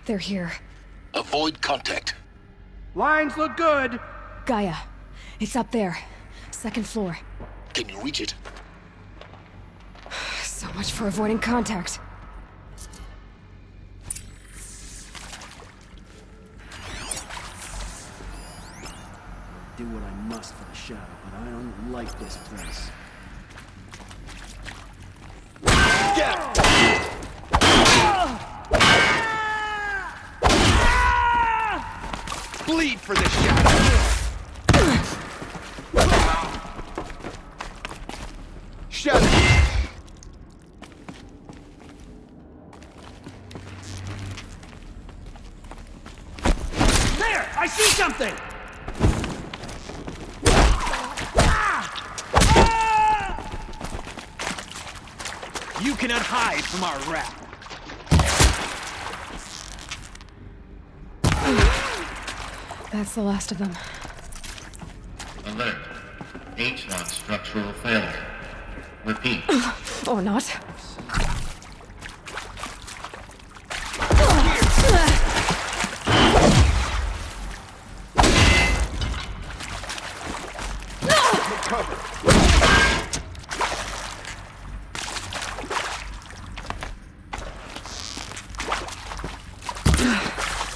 They're here. Avoid contact. Lines look good. Gaia. It's up there. Second floor. Can you reach it? So much for avoiding contact. Do what I must for the shadow, but I don't like this place. Bleed for the shadow! Shadow! There! I see something! You cannot hide from our wrath. That's the last of them. Alert. H-Lock structural failure. Repeat. Or not.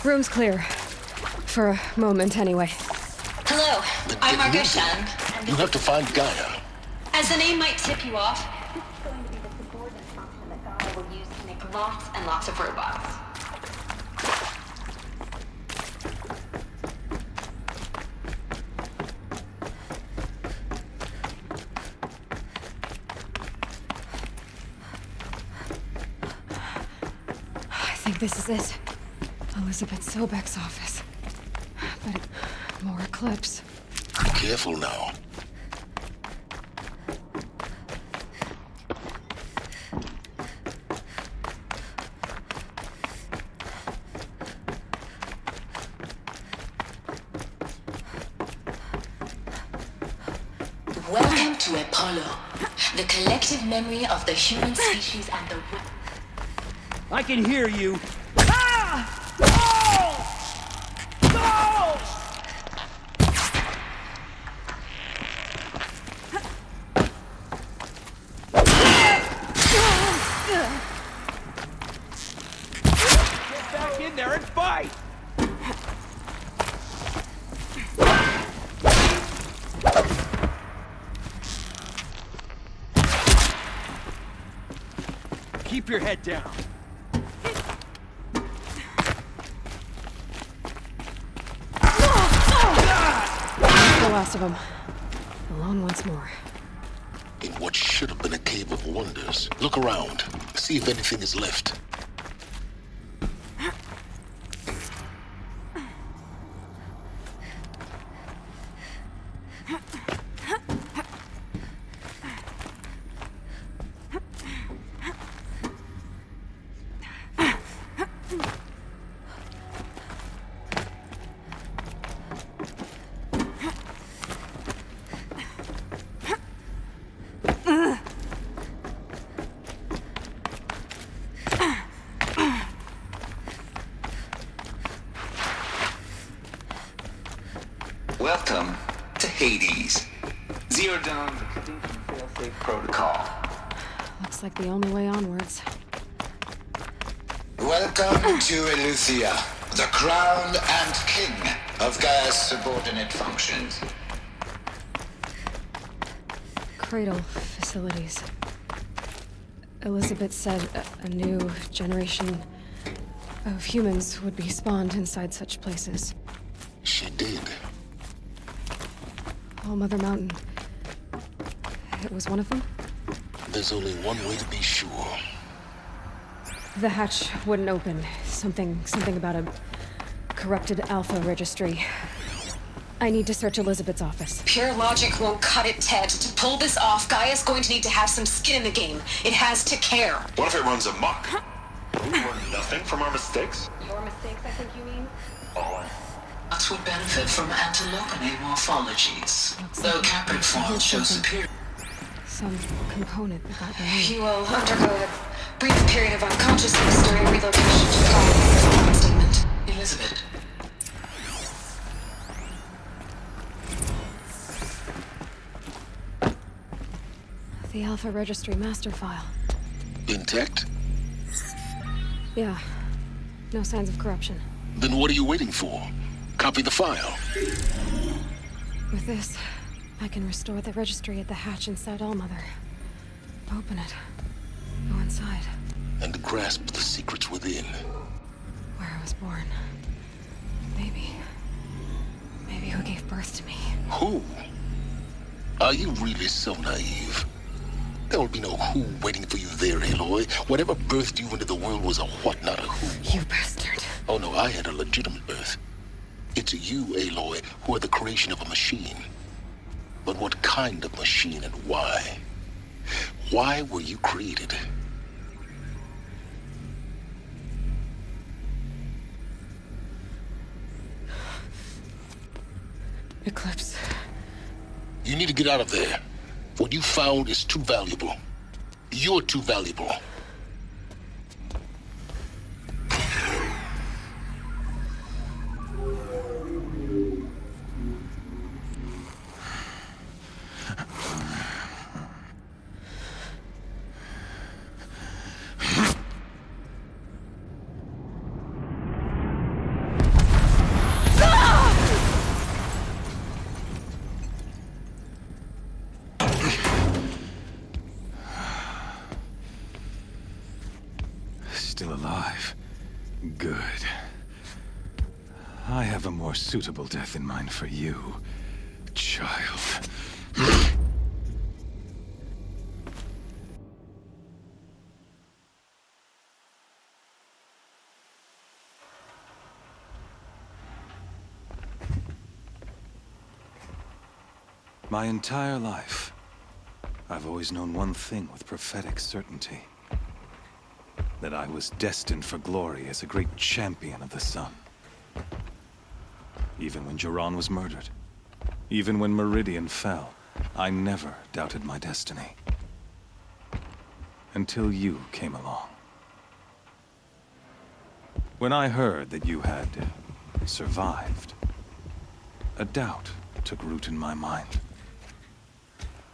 Room's clear. For a moment, anyway. Hello, I'm Margot Shen. You have to find Gaia. As the name might tip you off, this is going to be the subordinate function that Gaia will use to make lots and lots of robots. I think this is it. Elizabeth Sobek's office. But more Eclipse. Be careful now. Welcome to Apollo, the collective memory of the human species and the... I can hear you. Get back in there and fight! Keep your head down. The last of them. Alone once more. In what should have been a cave of wonders. Look around. See if anything is left. Welcome to Hades. Zero Dawn, the Contingent Failsafe Protocol. Looks like the only way onwards. Welcome to Eleuthia, the crown and king of Gaia's subordinate functions. Cradle facilities. Elizabeth said a new generation of humans would be spawned inside such places. She did. All Mother Mountain. It was one of them? There's only one way to be sure. The hatch wouldn't open. Something about a corrupted Alpha registry. I need to search Elizabeth's office. Pure logic won't cut it, Ted. To pull this off, Gaia's going to need to have some skin in the game. It has to care. What if it runs amok? We learn nothing from our mistakes? Your mistakes, I think you mean? Oh, Bots would benefit from antilopinate morphologies, though caprid forms show superior. Some component that got removed. He will undergo a brief period of unconsciousness during relocation to Prime. Statement. Elizabeth. The Alpha Registry master file. Intact? Yeah. No signs of corruption. Then what are you waiting for? Copy the file. With this, I can restore the registry at the hatch inside Allmother. Open it. Go inside. And grasp the secrets within. Where I was born. Maybe who gave birth to me. Who? Are you really so naive? There will be no who waiting for you there, Aloy. Whatever birthed you into the world was a what, not a who. You bastard. Oh no, I had a legitimate birth. It's you, Aloy, who are the creation of a machine. But what kind of machine and why? Why were you created? Eclipse. You need to get out of there. What you found is too valuable. You're too valuable. Still alive. Good. I have a more suitable death in mind for you, child. My entire life, I've always known one thing with prophetic certainty. That I was destined for glory as a great champion of the sun. Even when Jiran was murdered, even when Meridian fell, I never doubted my destiny. Until you came along. When I heard that you had survived, a doubt took root in my mind.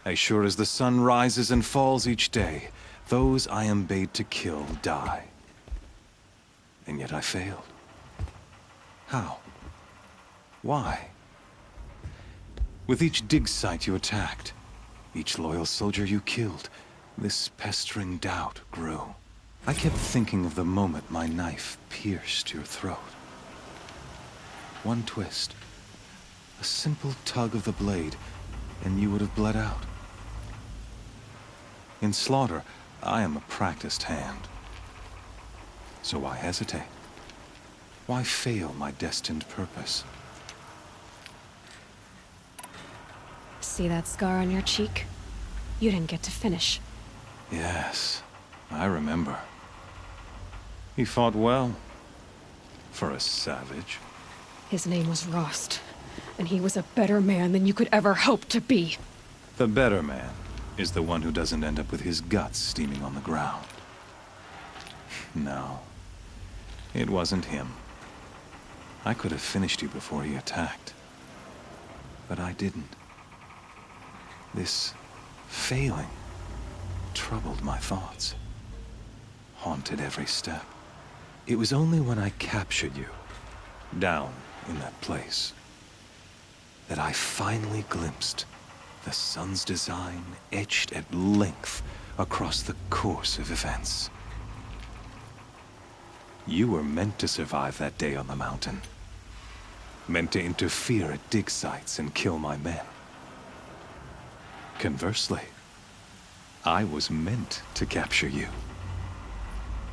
As sure as the sun rises and falls each day, those I am bade to kill die. And yet I failed. How? Why? With each dig site you attacked, each loyal soldier you killed, this pestering doubt grew. I kept thinking of the moment my knife pierced your throat. One twist, a simple tug of the blade, and you would have bled out. In slaughter, I am a practiced hand. So why hesitate? Why fail my destined purpose? See that scar on your cheek? You didn't get to finish. Yes, I remember. He fought well. For a savage. His name was Rost, and he was a better man than you could ever hope to be. The better man is the one who doesn't end up with his guts steaming on the ground. No, it wasn't him. I could have finished you before he attacked. But I didn't. This failing troubled my thoughts, haunted every step. It was only when I captured you, down in that place, that I finally glimpsed the sun's design etched at length across the course of events. You were meant to survive that day on the mountain. Meant to interfere at dig sites and kill my men. Conversely, I was meant to capture you.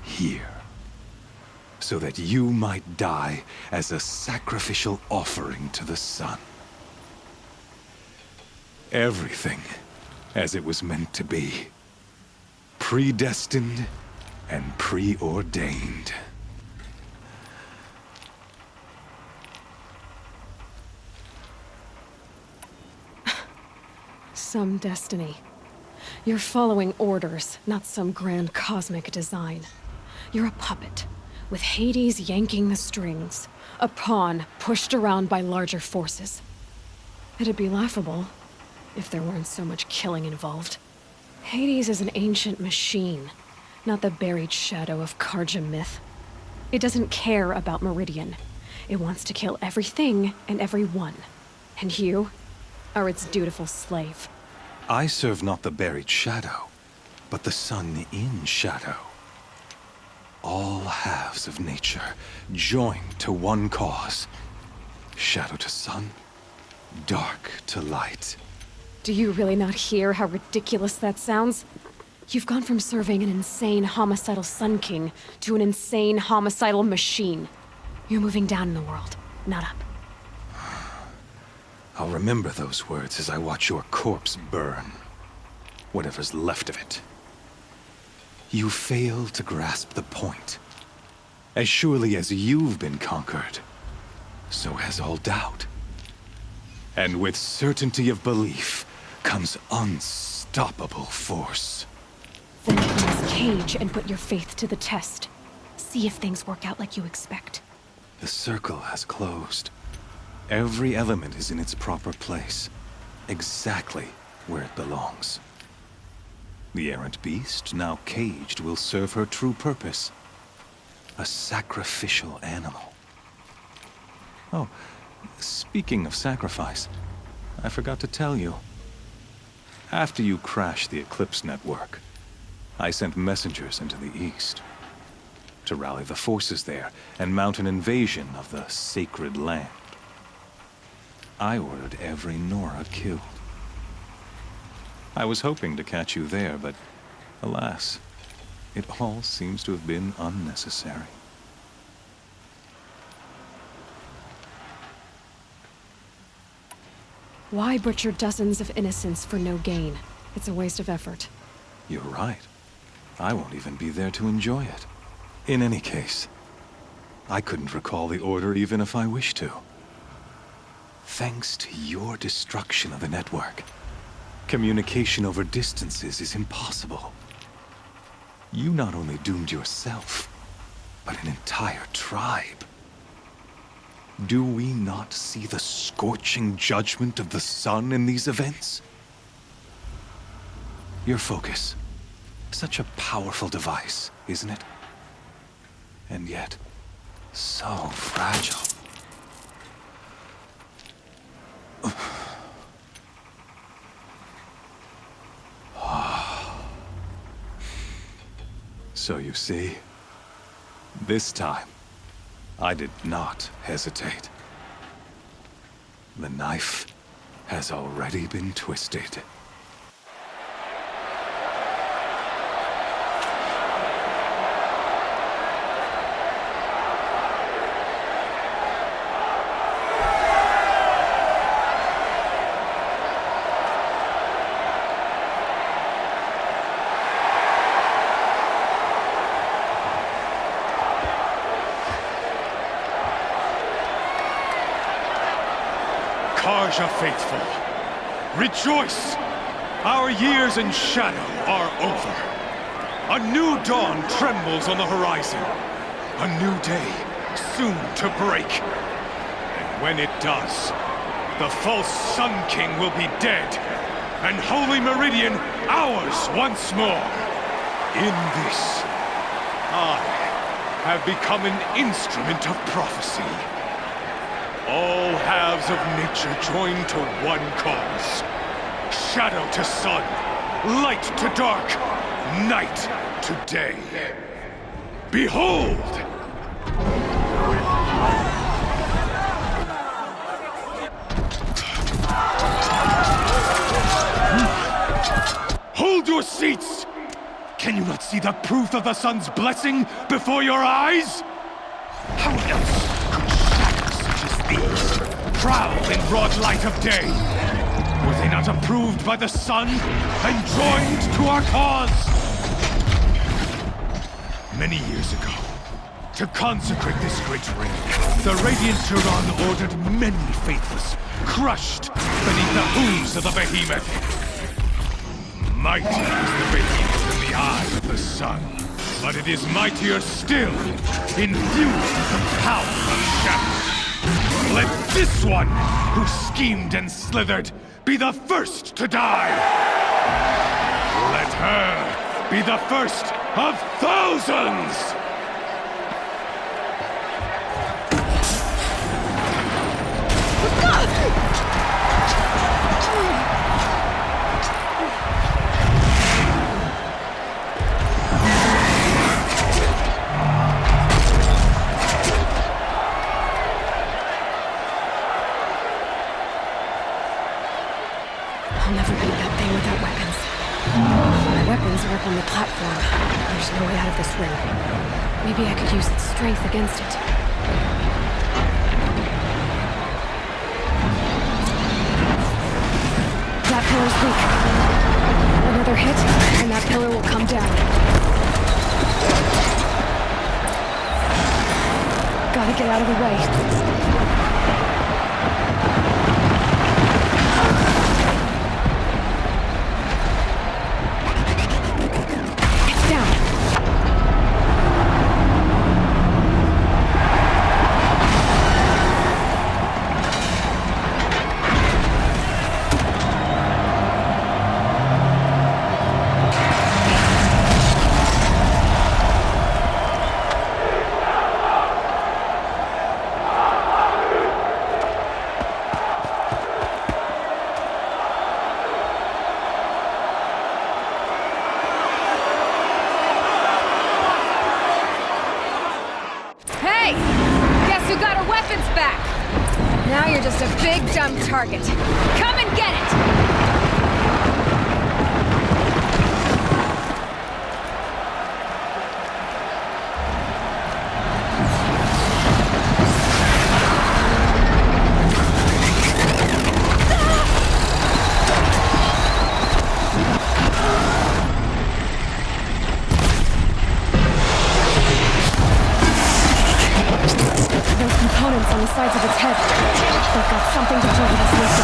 Here. So that you might die as a sacrificial offering to the sun. Everything as it was meant to be. Predestined and preordained. Some destiny. You're following orders, not some grand cosmic design. You're a puppet, with Hades yanking the strings, a pawn pushed around by larger forces. It'd be laughable if there weren't so much killing involved. Hades is an ancient machine, not the buried shadow of Karja myth. It doesn't care about Meridian. It wants to kill everything and everyone. And you are its dutiful slave. I serve not the buried shadow, but the sun in shadow. All halves of nature joined to one cause. Shadow to sun, dark to light. Do you really not hear how ridiculous that sounds? You've gone from serving an insane homicidal Sun King to an insane homicidal machine. You're moving down in the world, not up. I'll remember those words as I watch your corpse burn. Whatever's left of it. You fail to grasp the point. As surely as you've been conquered, so has all doubt. And with certainty of belief comes unstoppable force. Then open this cage and put your faith to the test. See if things work out like you expect. The circle has closed. Every element is in its proper place, exactly where it belongs. The errant beast, now caged, will serve her true purpose. A sacrificial animal. Oh, speaking of sacrifice, I forgot to tell you. After you crashed the Eclipse network, I sent messengers into the east to rally the forces there and mount an invasion of the sacred land. I ordered every Nora killed. I was hoping to catch you there, but alas, it all seems to have been unnecessary. Why butcher dozens of innocents for no gain? It's a waste of effort. You're right. I won't even be there to enjoy it. In any case, I couldn't recall the order even if I wished to. Thanks to your destruction of the network, communication over distances is impossible. You not only doomed yourself, but an entire tribe. Do we not see the scorching judgment of the sun in these events? Your focus. Such a powerful device, isn't it? And yet, so fragile. So you see, this time, I did not hesitate. The knife has already been twisted. Karja faithful, rejoice! Our years in shadow are over. A new dawn trembles on the horizon. A new day soon to break. And when it does, the false Sun King will be dead, and Holy Meridian ours once more. In this, I have become an instrument of prophecy. All halves of nature join to one cause. Shadow to sun, light to dark, night to day. Behold! Hold your seats! Can you not see the proof of the sun's blessing before your eyes? How else could shadows such as these prowl in broad light of day? Were they not approved by the sun and joined to our cause? Many years ago, to consecrate this great ring, the Radiant Turan ordered many faithless crushed beneath the hooves of the behemoth. Mighty is the behemoth in the eye of the sun. but it is mightier still, infused with the power of shadow. Let this one, who schemed and slithered, be the first to die! Let her be the first of thousands! I'll never beat that thing without weapons. My weapons are up on the platform. There's no way out of this ring. Maybe I could use its strength against it. That pillar's weak. Another hit, and that pillar will come down. Gotta get out of the way. Now you're just a big, dumb target. Come and get it! On the sides of its head. They've got something to do with its list.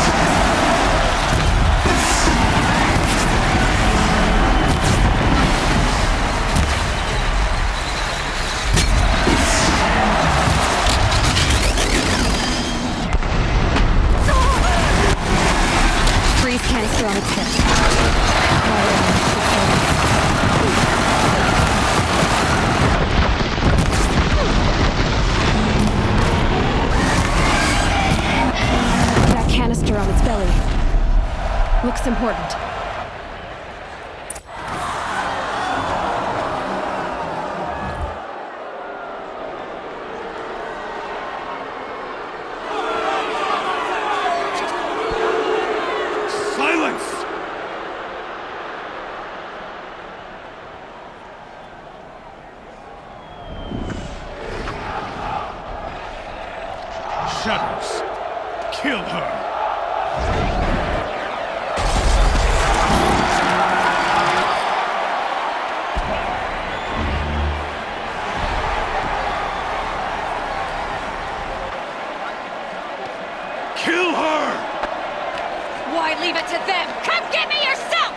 Freeze canister on its head. Canister on its belly. Looks important. Silence! Shadows, kill her! Kill her! Why leave it to them? Come get me yourself!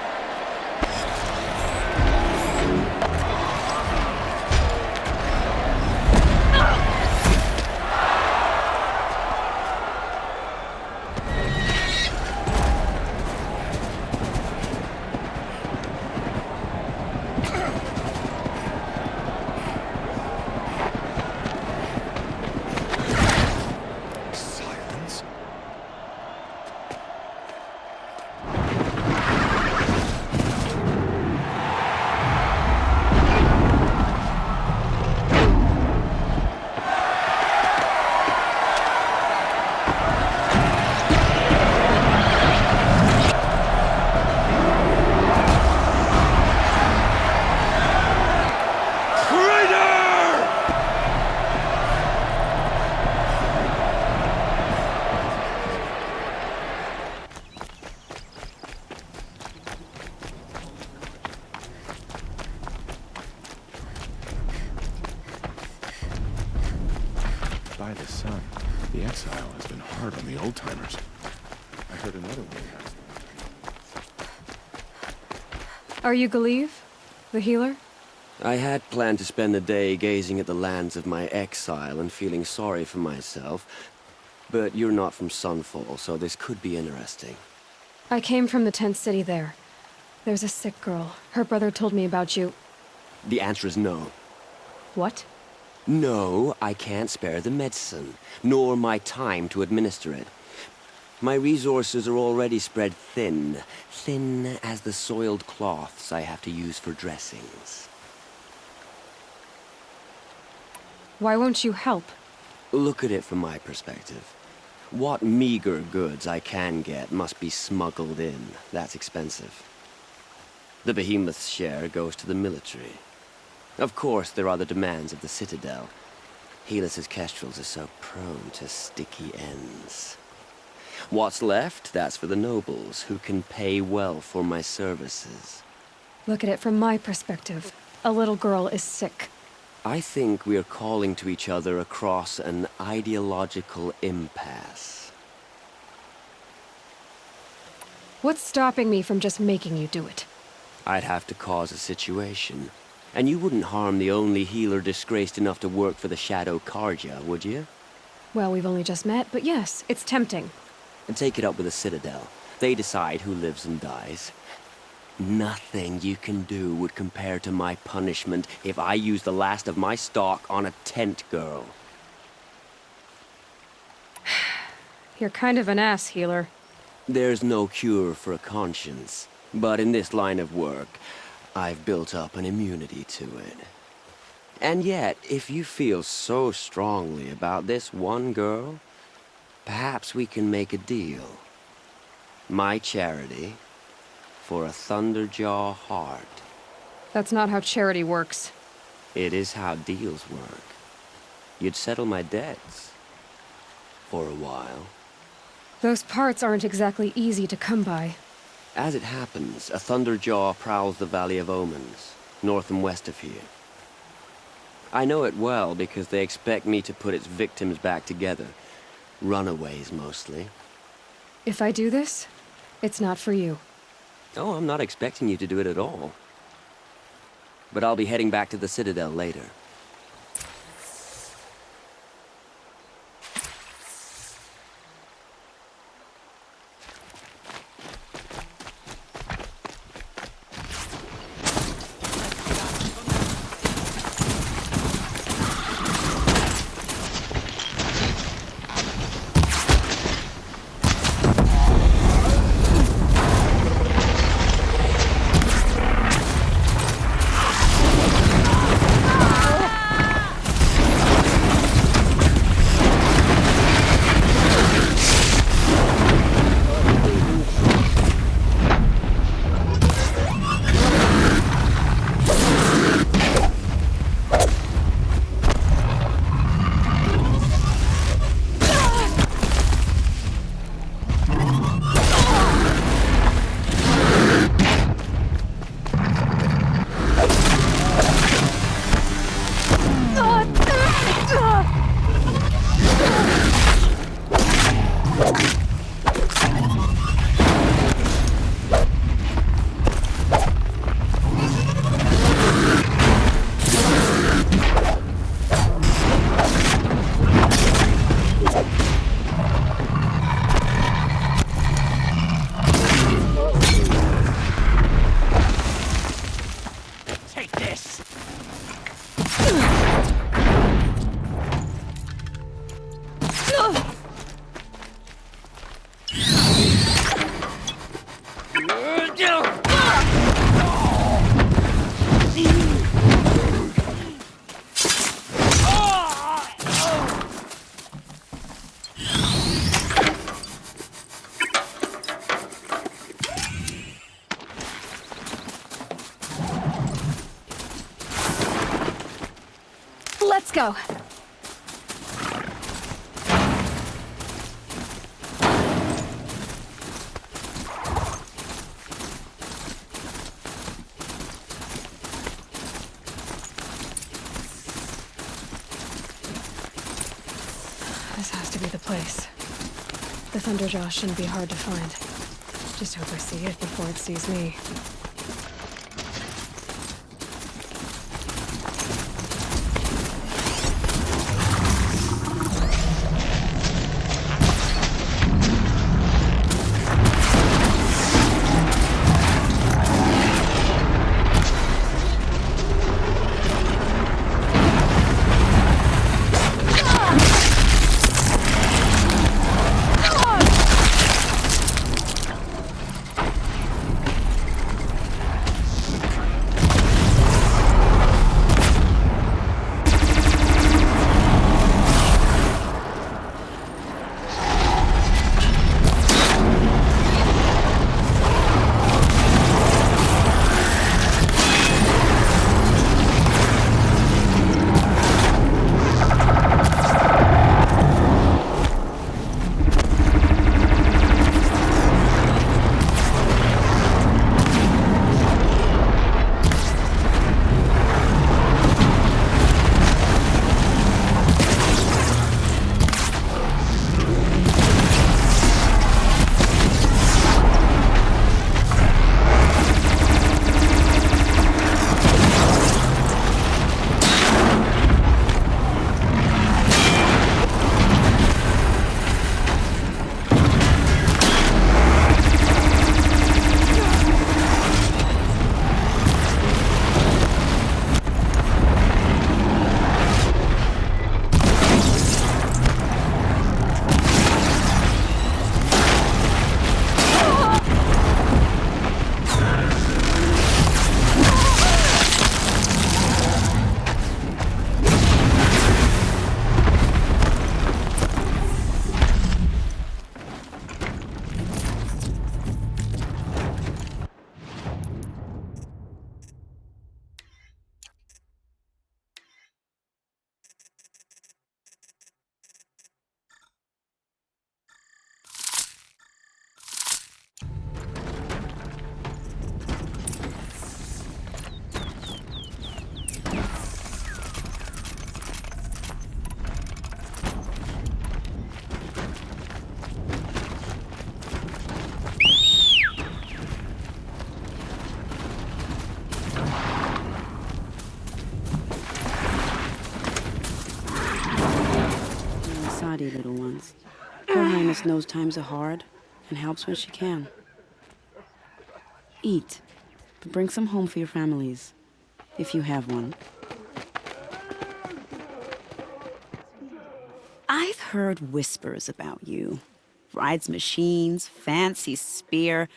By the sun, the exile has been hard on the old-timers. I heard another one last night. Are you Galeev? The healer? I had planned to spend the day gazing at the lands of my exile and feeling sorry for myself, but you're not from Sunfall, so this could be interesting. I came from the tent city there. There's a sick girl. Her brother told me about you. The answer is no. What? No, I can't spare the medicine, nor my time to administer it. My resources are already spread thin, thin as the soiled cloths I have to use for dressings. Why won't you help? Look at it from my perspective. What meager goods I can get must be smuggled in. That's expensive. The Behemoth's share goes to the military. Of course, there are the demands of the Citadel. Helis's kestrels are so prone to sticky ends. What's left, that's for the nobles, who can pay well for my services. Look at it from my perspective. A little girl is sick. I think we're calling to each other across an ideological impasse. What's stopping me from just making you do it? I'd have to cause a situation. And you wouldn't harm the only healer disgraced enough to work for the Shadow Carja, would you? Well, we've only just met, but yes, it's tempting. And take it up with the Citadel. They decide who lives and dies. Nothing you can do would compare to my punishment if I use the last of my stock on a tent girl. You're kind of an ass, healer. There's no cure for a conscience, but in this line of work, I've built up an immunity to it. And yet, if you feel so strongly about this one girl, perhaps we can make a deal. My charity for a Thunderjaw heart. That's not how charity works. It is how deals work. You'd settle my debts. For a while. Those parts aren't exactly easy to come by. As it happens, a Thunderjaw prowls the Valley of Omens, north and west of here. I know it well because they expect me to put its victims back together. Runaways, mostly. If I do this, it's not for you. Oh, I'm not expecting you to do it at all. But I'll be heading back to the Citadel later. Let's go. This has to be the place. The Thunderjaw shouldn't be hard to find. Just hope I see it before it sees me. Uthid knows times are hard and helps when she can. Eat, but bring some home for your families, if you have one. I've heard whispers about you. Rides machines, fancy spear,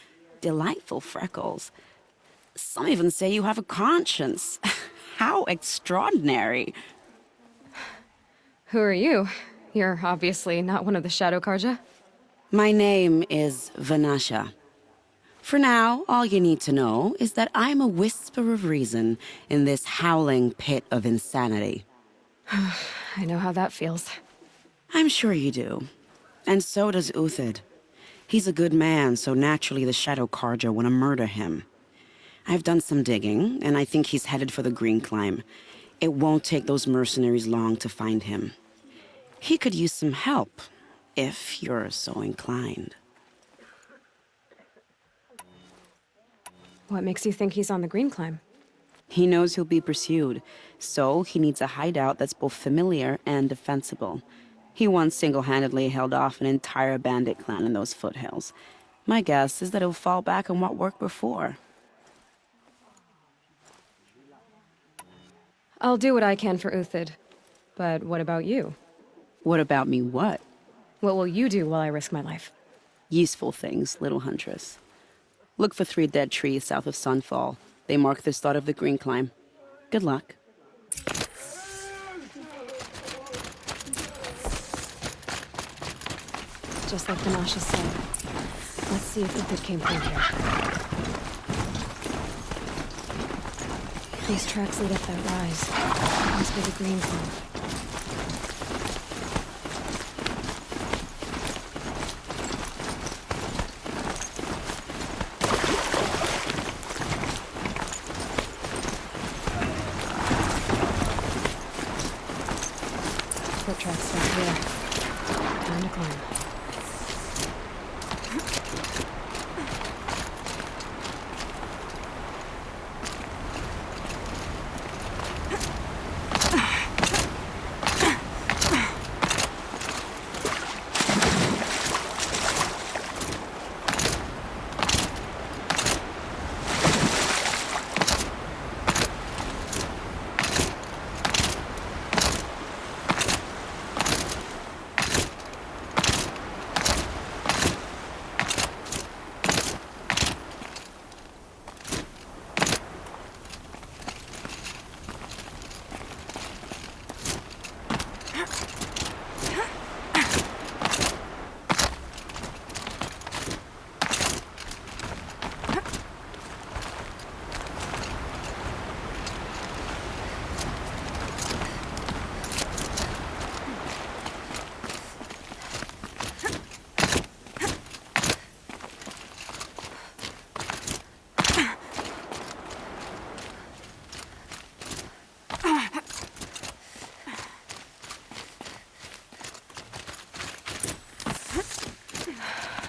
delightful freckles. Some even say you have a conscience. How extraordinary. Who are you? You're obviously not one of the Shadow Karja. My name is Vanasha. For now, all you need to know is that I'm a whisper of reason in this howling pit of insanity. I know how that feels. I'm sure you do. And so does Uthid. He's a good man, so naturally the Shadow Karja want to murder him. I've done some digging, and I think he's headed for the Green Climb. It won't take those mercenaries long to find him. He could use some help, if you're so inclined. What makes you think he's on the Green Climb? He knows he'll be pursued, so he needs a hideout that's both familiar and defensible. He once single-handedly held off an entire bandit clan in those foothills. My guess is that he'll fall back on what worked before. I'll do what I can for Uthid. But what about you? What about me what? What will you do while I risk my life? Useful things, little huntress. Look for 3 dead trees south of Sunfall. They mark the start of the Green Climb. Good luck. Just like Vanasha said. Let's see if Uthid came through here. These tracks lead up that rise. Must be the Green Climb. Foot tracks start here. Time to climb.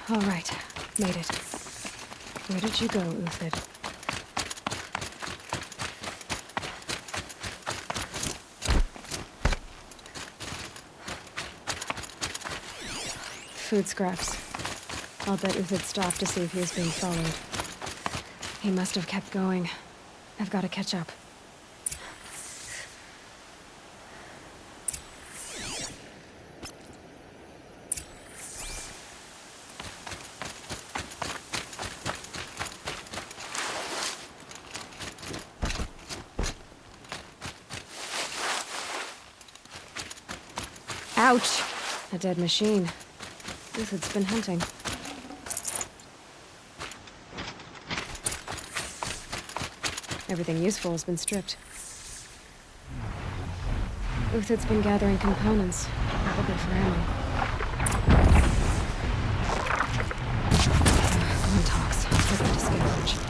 All right, made it. Where did you go, Uthid? Food scraps. I'll bet Uthid stopped to see if he was being followed. He must have kept going. I've got to catch up. Ouch! A dead machine. Uthid's been hunting. Everything useful has been stripped. Uthid's been gathering components, probably for ammo. One talks. I'll get to scavenge.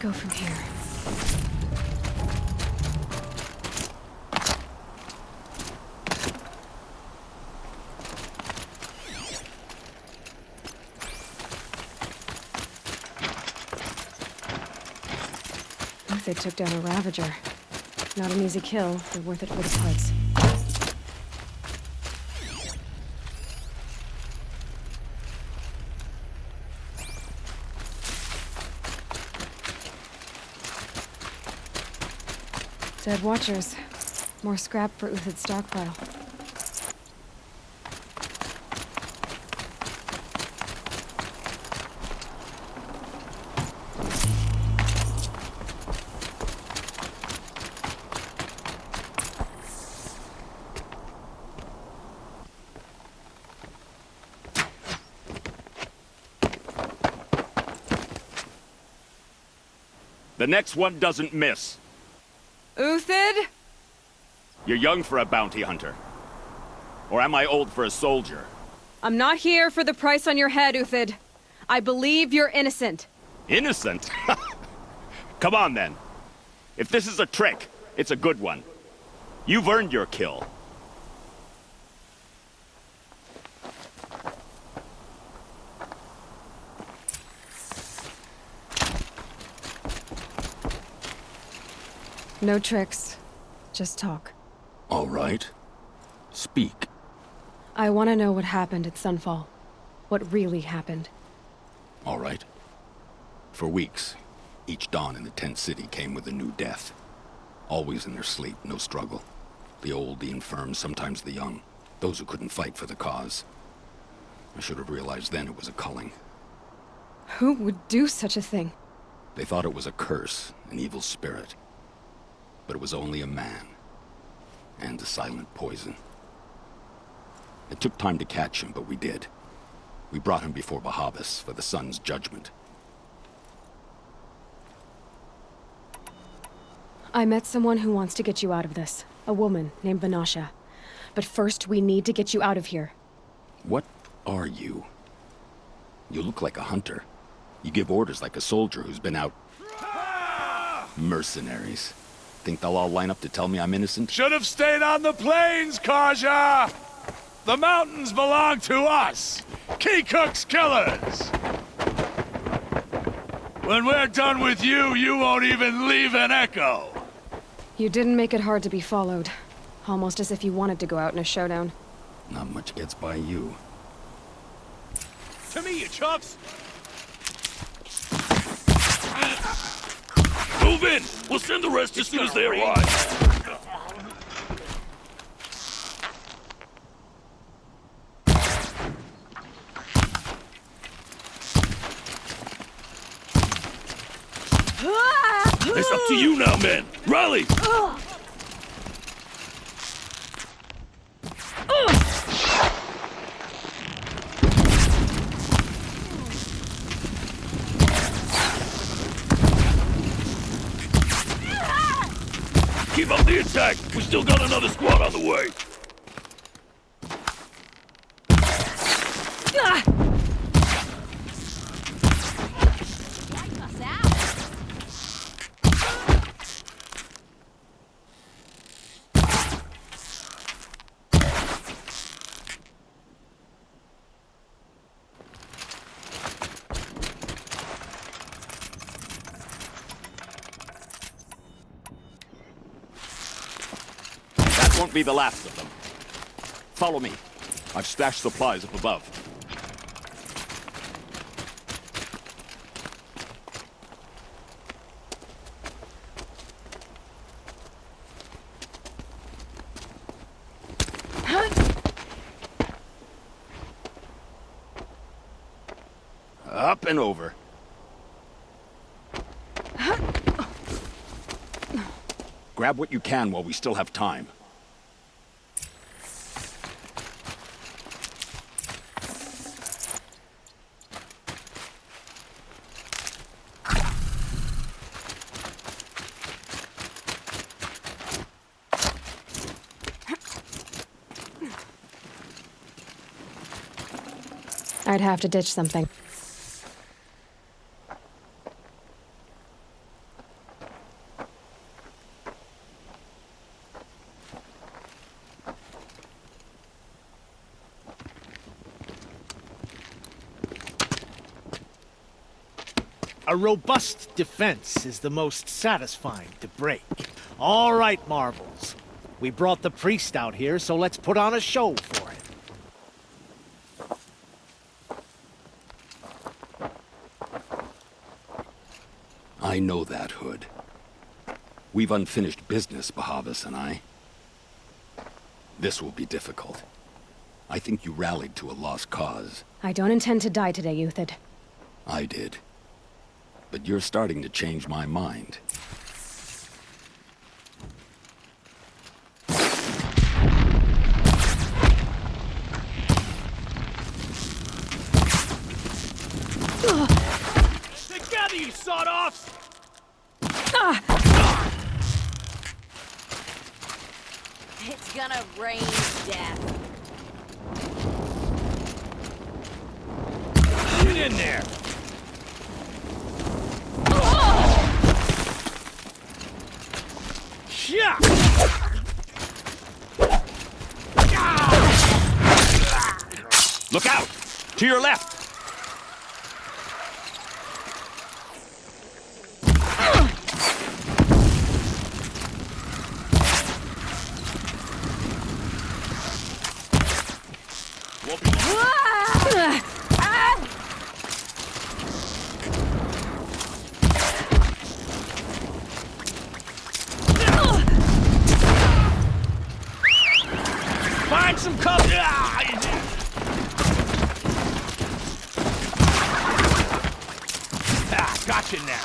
go from here? They took down a Ravager. Not an easy kill, but worth it for the parts. Dead Watchers. More scrap for Uthid's stockpile. The next one doesn't miss. Uthid? You're young for a bounty hunter. Or am I old for a soldier? I'm not here for the price on your head, Uthid. I believe you're innocent. Innocent? Come on, then. If this is a trick, it's a good one. You've earned your kill. No tricks. Just talk. All right. Speak. I want to know what happened at Sunfall. What really happened. All right. For weeks, each dawn in the tent city came with a new death. Always in their sleep, no struggle. The old, the infirm, sometimes the young. Those who couldn't fight for the cause. I should have realized then it was a culling. Who would do such a thing? They thought it was a curse, an evil spirit. But it was only a man. And a silent poison. It took time to catch him, but we did. We brought him before Bahavas for the sun's judgment. I met someone who wants to get you out of this. A woman named Vanasha. But first, we need to get you out of here. What are you? You look like a hunter. You give orders like a soldier who's been out... Mercenaries. Think they'll all line up to tell me I'm innocent? Should have stayed on the plains, Kaja! The mountains belong to us! Keekook's killers! When we're done with you, you won't even leave an echo! You didn't make it hard to be followed. Almost as if you wanted to go out in a showdown. Not much gets by you. To me, you chumps! Move in! We'll send the rest as soon as they arrive. It's up to you now, men. Rally! Keep up the attack! We still got another squad on the way! Won't be the last of them. Follow me. I've stashed supplies up above. Up and over. Grab what you can while we still have time. I'd have to ditch something. A robust defense is the most satisfying to break. All right, Marvels. We brought the priest out here, so let's put on a show for him. I know that, Hood. We've unfinished business, Bahavas and I. This will be difficult. I think you rallied to a lost cause. I don't intend to die today, Uthid. I did. But you're starting to change my mind. Together, you sawed-offs! It's gonna rain death. Get in there! Yeah! Look out! To your left! Find some cover! Gotcha now.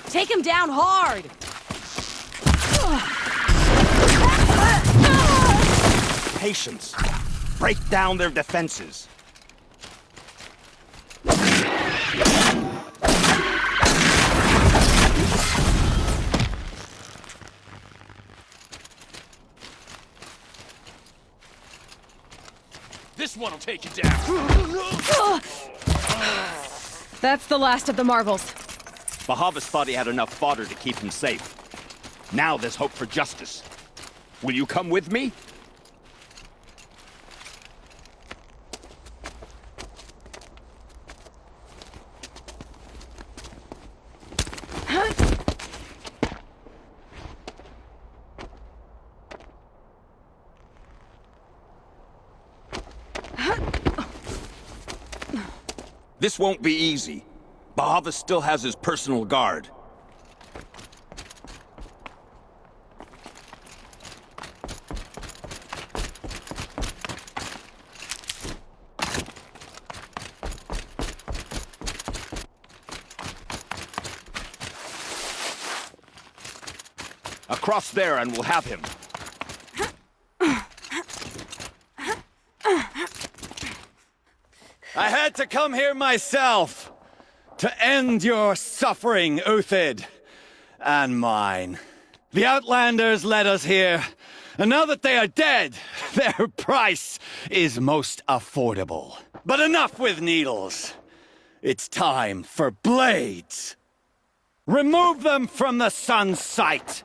Take him down hard! Patience. Break down their defenses. This one'll take you down. That's the last of the Marvels. Bahavas thought he had enough fodder to keep him safe. Now there's hope for justice. Will you come with me? This won't be easy. Bahavas still has his personal guard. Across there and we'll have him. I had to come here myself to end your suffering, Uthid, and mine. The Outlanders led us here, and now that they are dead, their price is most affordable. But enough with needles. It's time for blades. Remove them from the sun's sight.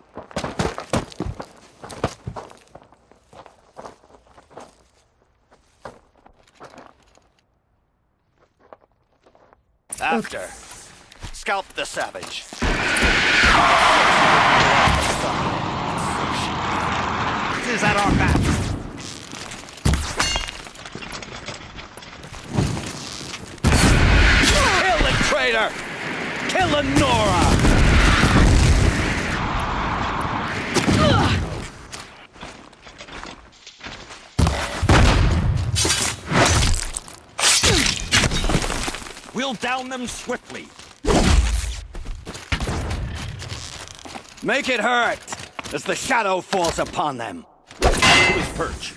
After, scalp the savage. Is that our back? Kill the traitor! Kill Lenora! We'll down them swiftly. Make it hurt as the shadow falls upon them. To his perch.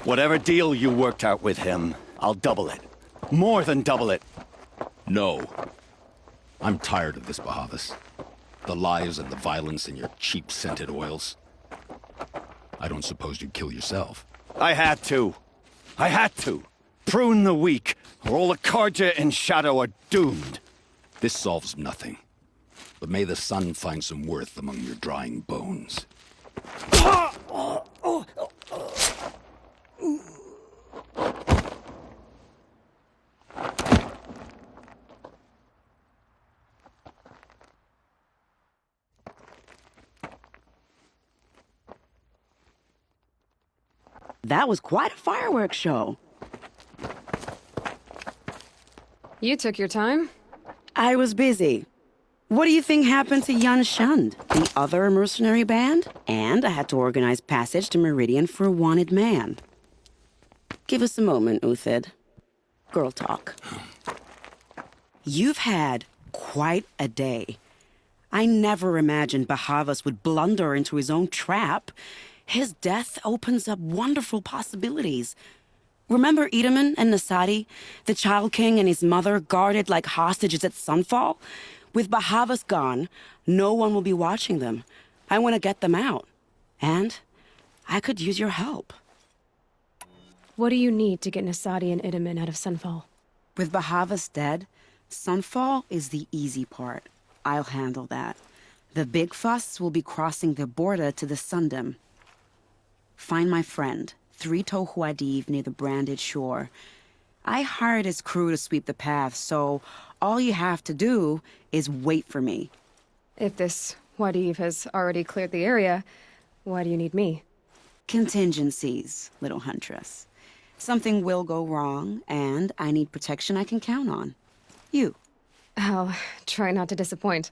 Whatever deal you worked out with him, I'll double it. More than double it. No. I'm tired of this, Bahavas. The lies and the violence and your cheap-scented oils. I don't suppose you'd kill yourself. I had to. I had to. Prune the weak, or all the Carja in Shadow are doomed. This solves nothing. But may the sun find some worth among your drying bones. That was quite a fireworks show. You took your time. I was busy. What do you think happened to Yan Shund, the other mercenary band? And I had to organize passage to Meridian for a wanted man. Give us a moment, Uthid. Girl talk. You've had quite a day. I never imagined Bahavas would blunder into his own trap. His death opens up wonderful possibilities. Remember Edaman and Nasadi, the Child King and his mother guarded like hostages at Sunfall? With Bahavas gone, no one will be watching them. I want to get them out. And I could use your help. What do you need to get Nasadi and Edaman out of Sunfall? With Bahavas dead, Sunfall is the easy part. I'll handle that. The big fuss will be crossing the border to the Sundom. Find my friend, Three-Toe Huadiv, near the Branded Shore. I hired his crew to sweep the path, so all you have to do is wait for me. If this Huadiv has already cleared the area, why do you need me? Contingencies, little huntress. Something will go wrong, and I need protection I can count on. You. I'll try not to disappoint.